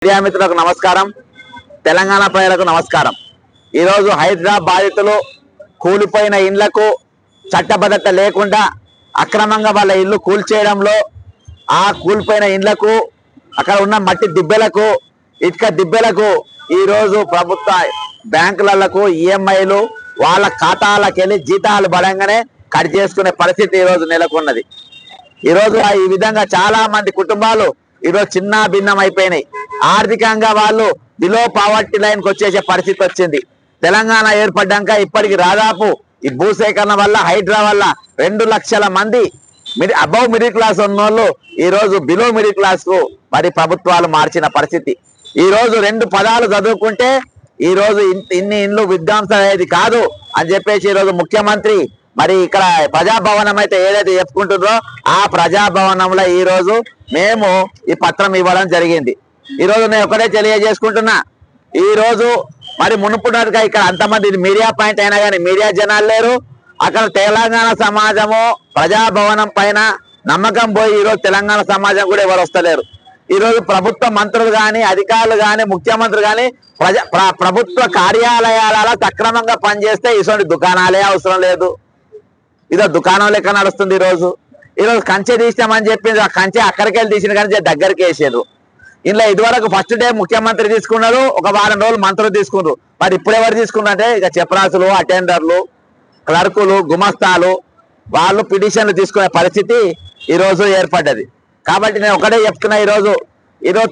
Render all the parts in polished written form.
Media మిత్రులకు నమస్కారం, తెలంగాణ ప్రజలకు నమస్కారం. ఈరోజు హైదరాబాద్ బాధితులు కూలిపోయిన ఇండ్లకు చట్టబద్ధత లేకుండా అక్రమంగా వాళ్ళ ఇల్లు కూల్చేయడంలో, ఆ కూలిపోయిన ఇండ్లకు అక్కడ ఉన్న మట్టి దిబ్బెలకు, ఇటుక దిబ్బెలకు ఈరోజు ప్రభుత్వ బ్యాంకులకు ఈఎంఐలు వాళ్ళ ఖాతాలకెళ్ళి జీతాలు పడంగానే కట్ చేసుకునే పరిస్థితి ఈరోజు నెలకొన్నది. ఈరోజు ఈ విధంగా చాలా మంది కుటుంబాలు ఈరోజు చిన్న భిన్నం అయిపోయినాయి. ఆర్థికంగా వాళ్ళు బిలో పావర్టీ లైన్కి వచ్చేసే పరిస్థితి వచ్చింది. తెలంగాణ ఏర్పడ్డాక ఇప్పటికి దాదాపు ఈ భూసేకరణ వల్ల, హైడ్రా వల్ల 2 లక్షల మంది అబౌవ్ మిడిల్ క్లాస్ ఉన్నోళ్ళు ఈరోజు బిలో మిడిల్ క్లాస్ కు మరి ప్రభుత్వాలు మార్చిన పరిస్థితి. ఈరోజు 2 పదాలు చదువుకుంటే ఈరోజు ఇన్ని ఇండ్లు విధ్వంసం అయ్యేది కాదు అని చెప్పేసి ఈరోజు ముఖ్యమంత్రి మరి ఇక్కడ ప్రజాభవనం అయితే ఏదైతే చెప్పుకుంటుందో ఆ ప్రజాభవనంలో ఈరోజు మేము ఈ పత్రం ఇవ్వడం జరిగింది. ఈరోజు నేను ఒకటే తెలియజేసుకుంటున్నా, ఈరోజు మరి మునుపున్నట్టుగా ఇక్కడ అంతమంది మీడియా పాయింట్ అయినా కానీ మీడియా జనాలు లేరు. అక్కడ తెలంగాణ సమాజము ప్రజాభవనం పైన నమ్మకం పోయి ఈరోజు తెలంగాణ సమాజం కూడా ఎవరు వస్తలేరు. ఈరోజు ప్రభుత్వ మంత్రులు కానీ, అధికారులు కానీ, ముఖ్యమంత్రి కానీ ప్రభుత్వ కార్యాలయాలలో సక్రమంగా పనిచేస్తే ఇటువంటి దుకాణాలే అవసరం లేదు. ఇదో దుకాణం లెక్క నడుస్తుంది. ఈరోజు కంచె తీసినామని చెప్పింది, ఆ కంచె అక్కడికి వెళ్ళి తీసిన కానీ దగ్గరికి వేసారు. ఇలా ఇదివరకు ఫస్ట్ డే ముఖ్యమంత్రి తీసుకున్నారు, ఒక వారం రోజులు మంత్రులు తీసుకున్నారు. మరి ఇప్పుడు ఎవరు తీసుకున్నారంటే ఇక చెప్రాసులు, అటెండర్లు, క్లర్కులు, గుమస్తాలు వాళ్ళు పిటిషన్లు తీసుకునే పరిస్థితి ఈరోజు ఏర్పడ్డది. కాబట్టి నేను ఒకటే చెప్తున్నా, ఈరోజు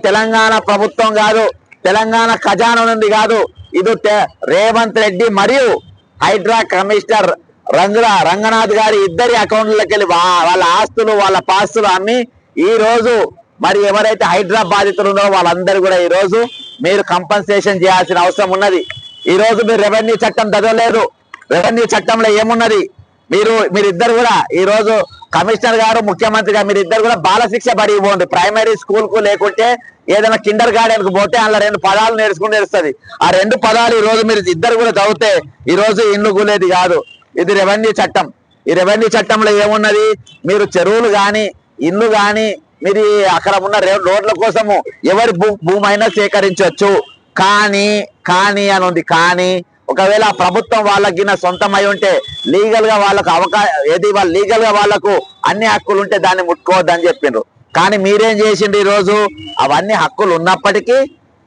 తెలంగాణ ప్రభుత్వం కాదు, తెలంగాణ ఖజానా నుండి కాదు, ఇది రేవంత్ రెడ్డి మరియు హైడ్రా కమిషనర్ రంగనాథ్ గారి ఇద్దరి అకౌంట్లకి వెళ్ళి వాళ్ళ ఆస్తులు, వాళ్ళ పాస్తులు అమ్మి ఈరోజు మరి ఎవరైతే హైడ్రా బాధితులు ఉన్నారో వాళ్ళందరూ కూడా ఈరోజు మీరు కంపన్సేషన్ చేయాల్సిన అవసరం ఉన్నది. ఈరోజు మీరు రెవెన్యూ చట్టం చదవలేదు. రెవెన్యూ చట్టంలో ఏమున్నది? మీరిద్దరు కూడా ఈరోజు కమిషనర్ గారు, ముఖ్యమంత్రి గారు మీరిద్దరు కూడా బాలశిక్ష బడి ఇవ్వండి. ప్రైమరీ స్కూల్ కు లేకుంటే ఏదైనా కిండర్ గార్డెన్ కు పోతే అందులో 2 పదాలు నేర్చుకుంటే తెలుస్తుంది. ఆ 2 పదాలు ఈరోజు మీరు ఇద్దరు కూడా చదివితే ఈరోజు ఇల్లు కూలేది కాదు. ఇది రెవెన్యూ చట్టం. ఈ రెవెన్యూ చట్టంలో ఏమున్నది? మీరు చెరువులు కానీ, ఇల్లు కానీ, మీరు అక్కడ ఉన్న రోడ్ల కోసము ఎవరి భూమి అయినా సేకరించవచ్చు. కానీ అని ఉంది. కానీ ఒకవేళ ప్రభుత్వం వాళ్ళకి సొంతం అయి ఉంటే లీగల్ గా వాళ్ళకు లీగల్ గా వాళ్ళకు అన్ని హక్కులు ఉంటే దాన్ని ముట్టుకోవద్దని చెప్పిండ్రు. కానీ మీరేం చేసిండ్రు? ఈరోజు అవన్నీ హక్కులు ఉన్నప్పటికీ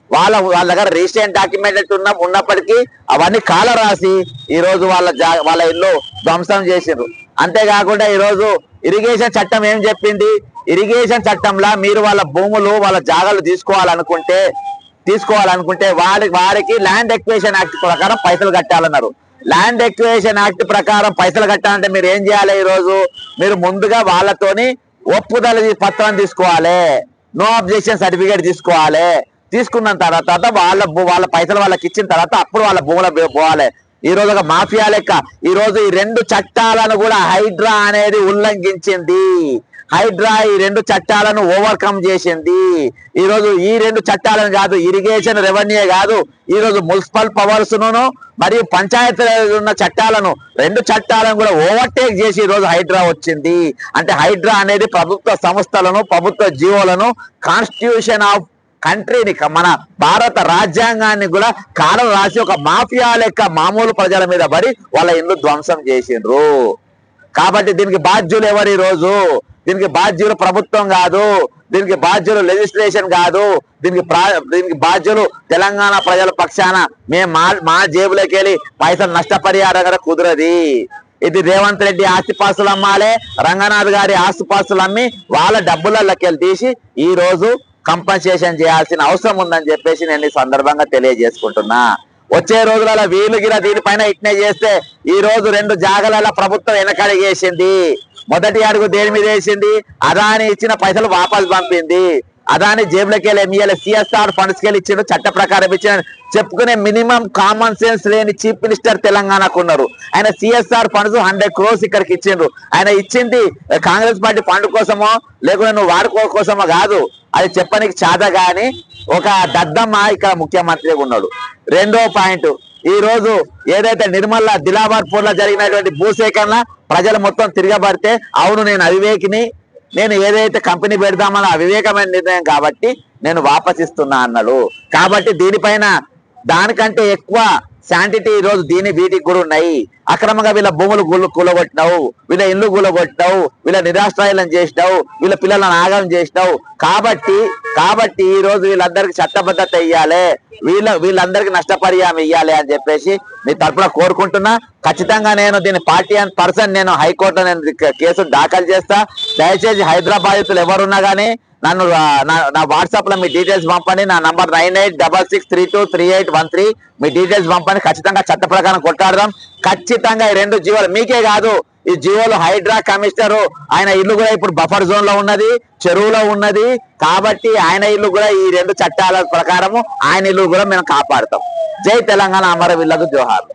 వాళ్ళ దగ్గర రిజిస్ట్రేషన్ డాక్యుమెంట్ ఉన్నప్పటికీ అవన్నీ కాల రాసి ఈరోజు వాళ్ళ ఇల్లు ధ్వంసం చేసిండ్రు. అంతేకాకుండా ఈరోజు ఇరిగేషన్ చట్టం ఏం చెప్పింది? ఇరిగేషన్ చట్టంలో మీరు వాళ్ళ భూములు, వాళ్ళ జాగాలు తీసుకోవాలనుకుంటే వారికి ల్యాండ్ ఎక్విజిషన్ యాక్ట్ ప్రకారం పైసలు కట్టాలన్నారు. ల్యాండ్ ఎక్విజిషన్ యాక్ట్ ప్రకారం పైసలు కట్టాలంటే మీరు ఏం చేయాలి? ఈరోజు మీరు ముందుగా వాళ్ళతోని ఒప్పుదల పత్రం తీసుకోవాలి, నో అబ్జెక్షన్ సర్టిఫికేట్ తీసుకోవాలి. తీసుకున్న తర్వాత వాళ్ళ పైసలు వాళ్ళకి ఇచ్చిన తర్వాత అప్పుడు వాళ్ళ భూముల పోవాలి. ఈ రోజు ఒక మాఫియా లెక్క ఈరోజు ఈ 2 చట్టాలను కూడా హైడ్రా అనేది ఉల్లంఘించింది. హైడ్రా ఈ 2 చట్టాలను ఓవర్కమ్ చేసింది. ఈరోజు ఈ 2 చట్టాలను కాదు, ఇరిగేషన్, రెవెన్యూ కాదు, ఈరోజు మున్సిపల్ పవర్స్ ను మరియు పంచాయతీ ఉన్న చట్టాలను 2 చట్టాలను కూడా ఓవర్టేక్ చేసి ఈరోజు హైడ్రా వచ్చింది. అంటే హైడ్రా అనేది ప్రభుత్వ సంస్థలను, ప్రభుత్వ జీవోలను, కాన్స్టిట్యూషన్ ఆఫ్ కంట్రీని, మన భారత రాజ్యాంగాన్ని కూడా కాలం రాసి ఒక మాఫియా లెక్క మామూలు ప్రజల మీద పడి వాళ్ళ ఇల్లు ధ్వంసం చేసిండ్రు. కాబట్టి దీనికి బాధ్యులు ఎవరు? ఈరోజు దీనికి బాధ్యులు ప్రభుత్వం కాదు, దీనికి బాధ్యులు లెజిస్లేషన్ కాదు, దీనికి బాధ్యులు తెలంగాణ ప్రజల పక్షాన మేము మా జేబులోకి వెళ్ళి పైసలు నష్టపరిహారం కూడా కుదరది. ఇది రేవంత్ రెడ్డి ఆస్తిపాస్తులు అమ్మాలే, రంగనాథ్ గారి ఆస్తిపాస్తులు అమ్మి వాళ్ళ డబ్బులకి వెళ్ళి తీసి ఈ రోజు కంపన్సేషన్ చేయాల్సిన అవసరం ఉందని చెప్పేసి నేను ఈ సందర్భంగా తెలియజేసుకుంటున్నా. వచ్చే రోజులలో వీలుగిన దీనిపైన ఇట్నే చేస్తే ఈ రోజు 2 జాగాల ప్రభుత్వం వెనకడిగేసింది. మొదటి అడుగు దేని మీద వేసింది? అదాని ఇచ్చిన పైసలు వాపస్ పంపింది. అదాని జేబులకి వెళ్ళి ఎంఈఎల్ సిఎస్ఆర్ ఫండ్స్కి వెళ్ళి ఇచ్చిండు, చట్ట ప్రకారం ఇచ్చిన చెప్పుకునే మినిమం కామన్ సెన్స్ లేని చీఫ్ మినిస్టర్ తెలంగాణకు ఉన్నారు. ఆయన సిఎస్ఆర్ ఫండ్స్ 100 crores ఇక్కడికి ఇచ్చిండ్రు. ఆయన ఇచ్చింది కాంగ్రెస్ పార్టీ ఫండ్ కోసమో లేకుంటే నువ్వు వాడుకో కోసమో కాదు, అది చెప్పనికి చాద గాని ఒక దద్దమ్మ ఇక్కడ ముఖ్యమంత్రిగా ఉన్నాడు. 2వ పాయింట్, ఈ రోజు ఏదైతే నిర్మల్ దిలావర్పూర్ లో జరిగినటువంటి భూసేకరణ ప్రజలు మొత్తం తిరగబడితే అవును నేను అవివేకిని, నేను ఏదైతే కంపెనీ పెడదామన్న అవివేకమైన నిర్ణయం కాబట్టి నేను వాపసిస్తున్నా అన్నాడు. కాబట్టి దీనిపైన దానికంటే ఎక్కువ శాంటిటీ ఈ రోజు వీటికి కూడా ఉన్నాయి. అక్రమంగా వీళ్ళ భూములు కూలగొట్టినావు, వీళ్ళ ఇల్లు కూలగొట్టినావు, వీళ్ళ నిరాశ్రయాలను చేసినావు, వీళ్ళ పిల్లలను ఆగం చేసినావు. కాబట్టి ఈ రోజు వీళ్ళందరికీ చట్టబద్ధత ఇయ్యాలి, వీళ్ళందరికీ నష్టపరిహారం ఇయ్యాలి అని చెప్పేసి మీ తరపున కోరుకుంటున్నా. ఖచ్చితంగా నేను దీని పార్టీ అండ్ పర్సన్ నేను హైకోర్టులో నేను కేసు దాఖలు చేస్తా. దయచేసి హైదరాబాద్ ఎవరున్నా కానీ నన్ను నా వాట్సాప్ లో మీ డీటెయిల్స్ పంపండి. నా నంబర్ 9866323813. మీ డీటెయిల్స్ పంపండి. ఖచ్చితంగా చట్ట ప్రకారం కొట్టాడదాం. ఖచ్చితంగా ఈ 2 జీవోలు మీకే కాదు, ఈ జీవోలు హైడ్రా కమిషనర్ ఆయన ఇల్లు కూడా ఇప్పుడు బఫర్ జోన్ లో ఉన్నది, చెరువులో ఉన్నది. కాబట్టి ఆయన ఇల్లు కూడా ఈ 2 చట్టాల ప్రకారము ఆయన ఇల్లు కూడా మేము కాపాడుతాం. జై తెలంగాణ, అమరవీరులకు జోహార్.